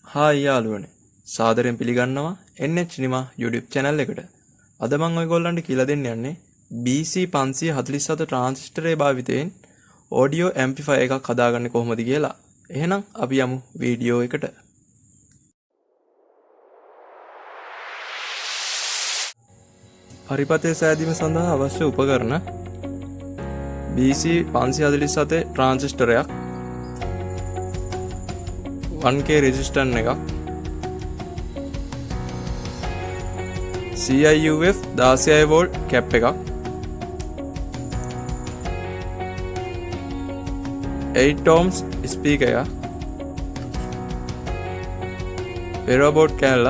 Hi යාළුවනේ. සාදරයෙන් පිළිගන්නවා NH නිමා YouTube channel එකට. අද මම ඔයගොල්ලන්ට කියලා දෙන්න යන්නේ BC 547 transistorයේ භාවිතයෙන් audio amplifier එකක් හදාගන්නේ කොහොමද කියලා. එහෙනම් අපි යමු වීඩියෝ එකට. පරිපථය සෑදීම සඳහා අවශ්‍ය උපකරණ BC 547 transistor එකක් 1K resistance එකක් CIUF 16 volt cap එකක් 8 ohms speaker එකක් පෙරබෝඩ් කැල්ල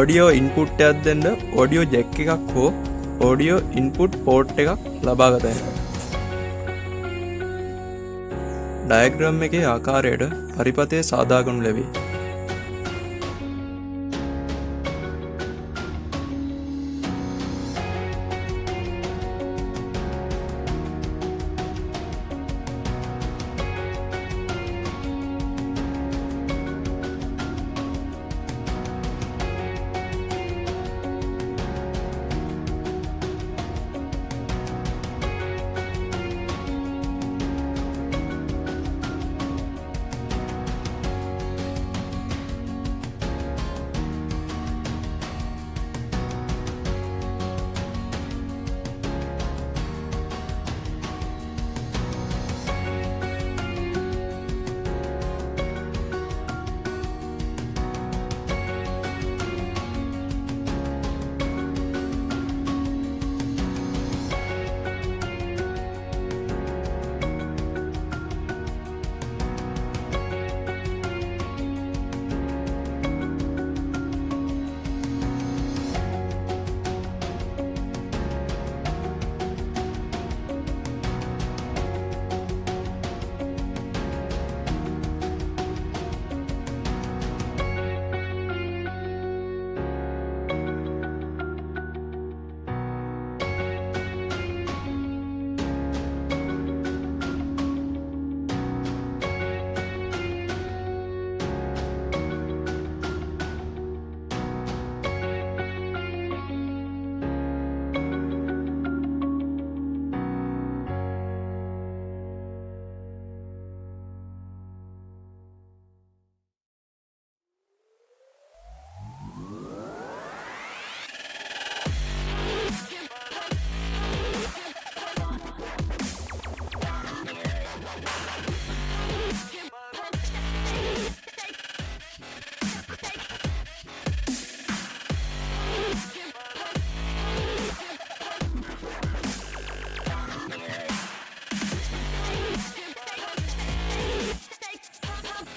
audio input එකක් දෙන්න audio jack එකක් හෝ audio input port එකක් ලබා ගත හැකියි. ඩයග්‍රෑම් එකේ ආකාරයට පරිපථය සාදා ගනු ලැබේ.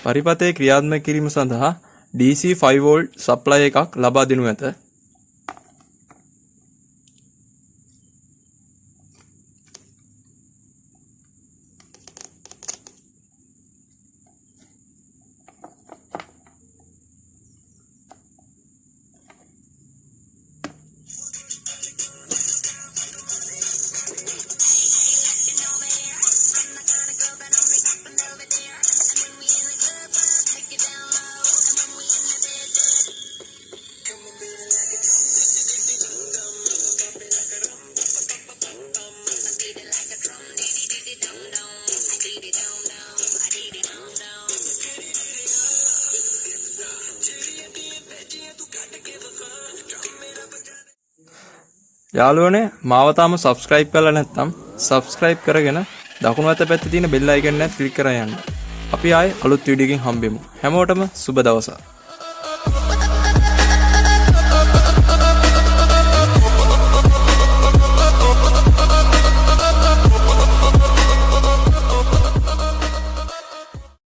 පරිපථය ක්‍රියාත්මක කිරීම සඳහා DC 5 volt supply එකක් ලබා දෙනු ඇත. යාළුවනේ මාව තාම subscribe කරලා නැත්නම් subscribe කරගෙන දකුණු අත පැත්තේ තියෙන bell icon එක ක්ලික් කරලා යන්න. අපි ආයේ අලුත් වීඩියෝ එකකින් හම්බෙමු. හැමෝටම සුබ දවසක්.